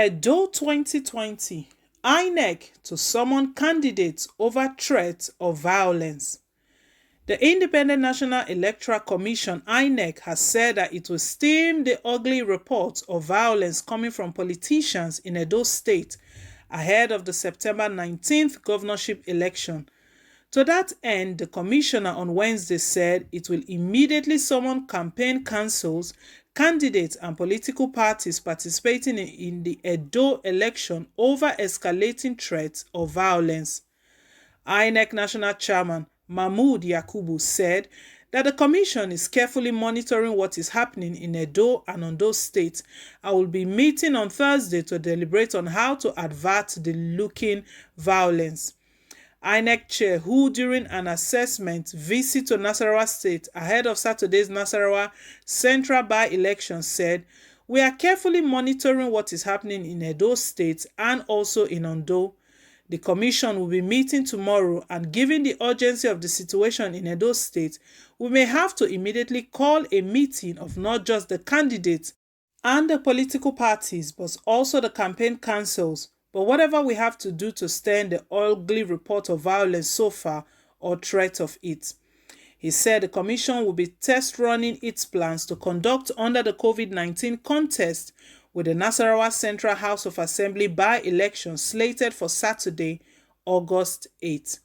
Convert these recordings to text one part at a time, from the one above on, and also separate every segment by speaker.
Speaker 1: Edo 2020, INEC to summon candidates over threat of violence. The Independent National Electoral Commission (INEC) has said that it will stem the ugly reports of violence coming from politicians in Edo State ahead of the September 19th governorship election. To that end, the commissioner on Wednesday said it will immediately summon campaign councils, candidates and political parties participating in the Edo election over escalating threats of violence. INEC National Chairman Mahmood Yakubu said that the commission is carefully monitoring what is happening in Edo and Ondo states and will be meeting on Thursday to deliberate on how to avert the lurking violence. INEC chair, who during an assessment visit to Nasarawa state ahead of Saturday's Nasarawa central by-election said, "We are carefully monitoring what is happening in Edo state and also in Ondo. The commission will be meeting tomorrow, and given the urgency of the situation in Edo state, we may have to immediately call a meeting of not just the candidates and the political parties, but also the campaign councils. But whatever we have to do to stem the ugly report of violence so far or threat of it." He said the commission will be test running its plans to conduct under the COVID-19 contest with the Nasarawa Central House of Assembly by-election slated for Saturday, August 8.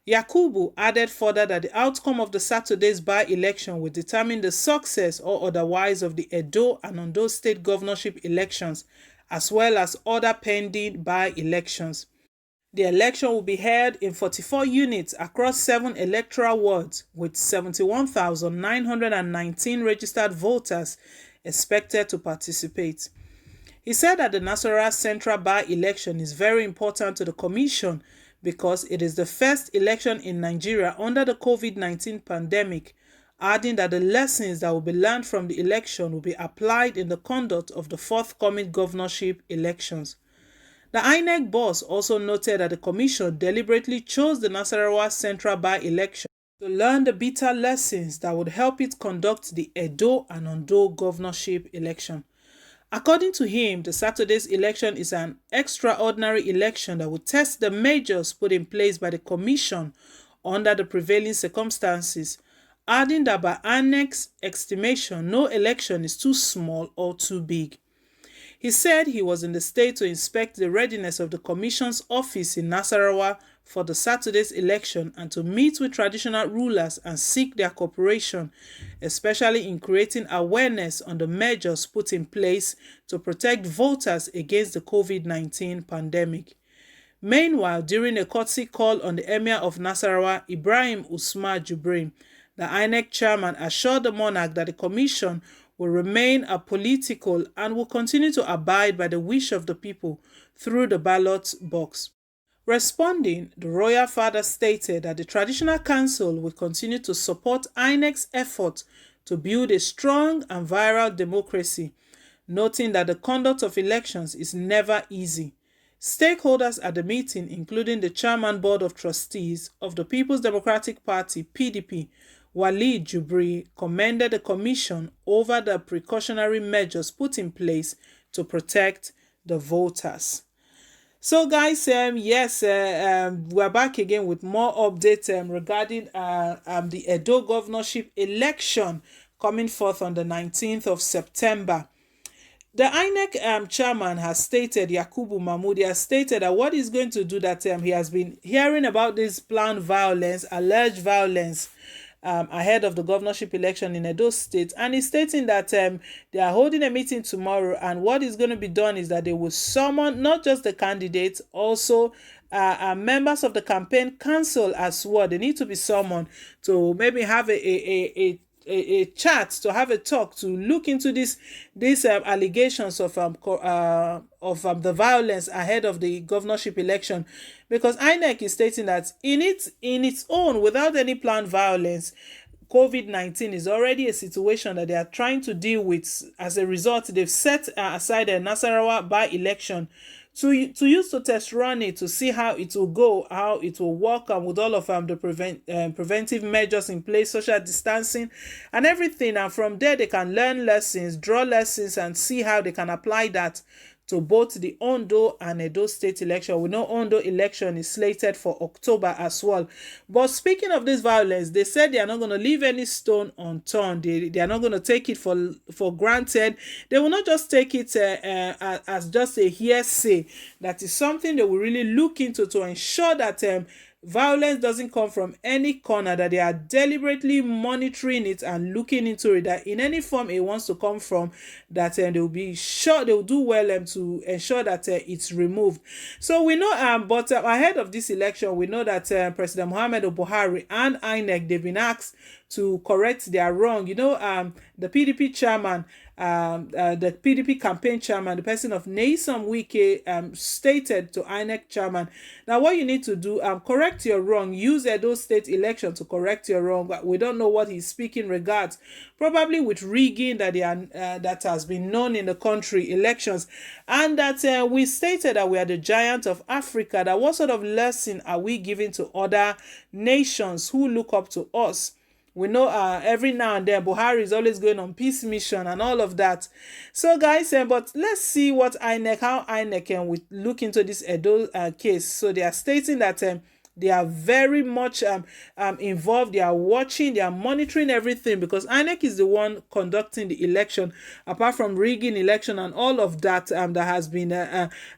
Speaker 1: Yakubu added further that the outcome of the Saturday's by-election will determine the success or otherwise of the Edo and Ondo state governorship elections, as well as other pending by-elections. The election will be held in 44 units across 7 electoral wards, with 71,919 registered voters expected to participate. He said that the Nasarawa Central by-election is very important to the Commission because it is the first election in Nigeria under the COVID-19 pandemic, adding that the lessons that will be learned from the election will be applied in the conduct of the forthcoming governorship elections. The INEC boss also noted that the Commission deliberately chose the Nasarawa Central by-election to learn the bitter lessons that would help it conduct the Edo and Ondo governorship election. According to him, the Saturday's election is an extraordinary election that will test the measures put in place by the Commission under the prevailing circumstances, adding that by INEC's estimation, no election is too small or too big. He said he was in the state to inspect the readiness of the Commission's office in Nasarawa for the Saturday's election and to meet with traditional rulers and seek their cooperation, especially in creating awareness on the measures put in place to protect voters against the COVID-19 pandemic. Meanwhile, during a courtesy call on the Emir of Nasarawa, Ibrahim Usman Jibrin, the INEC chairman assured the monarch that the commission will remain apolitical and will continue to abide by the wish of the people through the ballot box. Responding, the royal father stated that the traditional council will continue to support INEC's effort to build a strong and viral democracy, noting that the conduct of elections is never easy. Stakeholders at the meeting, including the Chairman Board of Trustees of the People's Democratic Party (PDP), Walid Jubri, commended the commission over the precautionary measures put in place to protect the voters. So guys, we're back again with more updates regarding the Edo governorship election coming forth on the 19th of September. The INEC chairman has stated, Yakubu Mahmood has stated that what he's going to do, that he has been hearing about this planned violence, alleged violence, ahead of the governorship election in Edo State, and he's stating that they are holding a meeting tomorrow, and what is going to be done is that they will summon not just the candidates, also members of the campaign council as well. They need to be summoned to maybe have a chat, to have a talk, to look into these allegations of the violence ahead of the governorship election, because INEC is stating that in its own, without any planned violence, COVID-19 is already a situation that they are trying to deal with. As a result, they've set aside a Nasarawa by-election to use to test run it, to see how it will go, how it will work, and with all of the preventive measures in place, social distancing and everything. And from there, they can learn lessons, draw lessons, and see how they can apply that to both the Ondo and Edo state election. We know Ondo election is slated for October as well. But speaking of this violence, they said they are not going to leave any stone unturned. They are not going to take it for granted. They will not just take it as just a hearsay. That is something they will really look into to ensure that violence doesn't come from any corner, that they are deliberately monitoring it and looking into it, that in any form it wants to come from, that they will be sure, they will do well to ensure that it's removed. So we know, but ahead of this election, we know that President Muhammadu Buhari and INEC, they've been asked to correct their wrong. You know, the PDP chairman, the PDP campaign chairman, the person of Nyesom Wike, stated to INEC chairman, now what you need to do, correct your wrong, use Edo state election to correct your wrong. We don't know what he's speaking regards, probably with rigging that that has been known in the country elections, and that we stated that we are the giant of Africa. That what sort of lesson are we giving to other nations who look up to us? We know every now and then Buhari is always going on peace mission and all of that. So guys, but let's see what how INEC can look into this Edo case. So they are stating that they are very much involved. They are watching, they are monitoring everything, because INEC is the one conducting the election, apart from rigging election and all of that that has been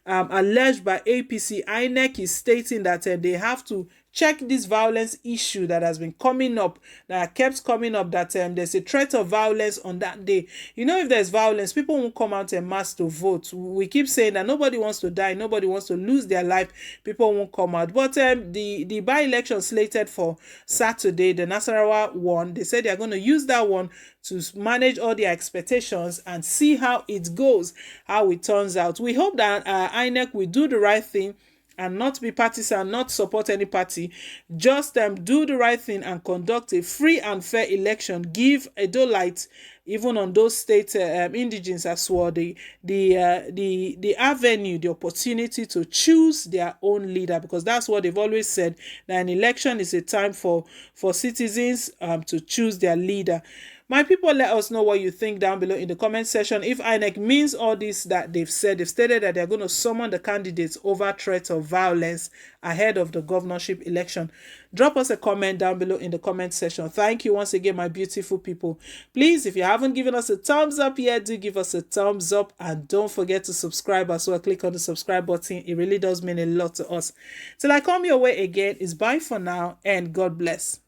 Speaker 1: alleged by APC. INEC is stating that they have to check this violence issue that has been coming up, that kept coming up, that there's a threat of violence on that day. You know, if there's violence, people won't come out en masse to vote. We keep saying that nobody wants to die, nobody wants to lose their life, people won't come out. But the by-election slated for Saturday, the Nasarawa one, they said they are going to use that one to manage all their expectations and see how it goes, how it turns out. We hope that INEC will do the right thing and not be partisan, not support any party, just do the right thing and conduct a free and fair election. Give Edo-lites, even on those state indigenes as well, the avenue, the opportunity to choose their own leader, because that's what they've always said, that an election is a time for citizens to choose their leader. My people, let us know what you think down below in the comment section. If INEC means all this that they've said, they've stated that they're going to summon the candidates over threats of violence ahead of the governorship election. Drop us a comment down below in the comment section. Thank you once again, my beautiful people. Please, if you haven't given us a thumbs up yet, do give us a thumbs up, and don't forget to subscribe as well. Click on the subscribe button. It really does mean a lot to us. Till I come your way again, it's bye for now, and God bless.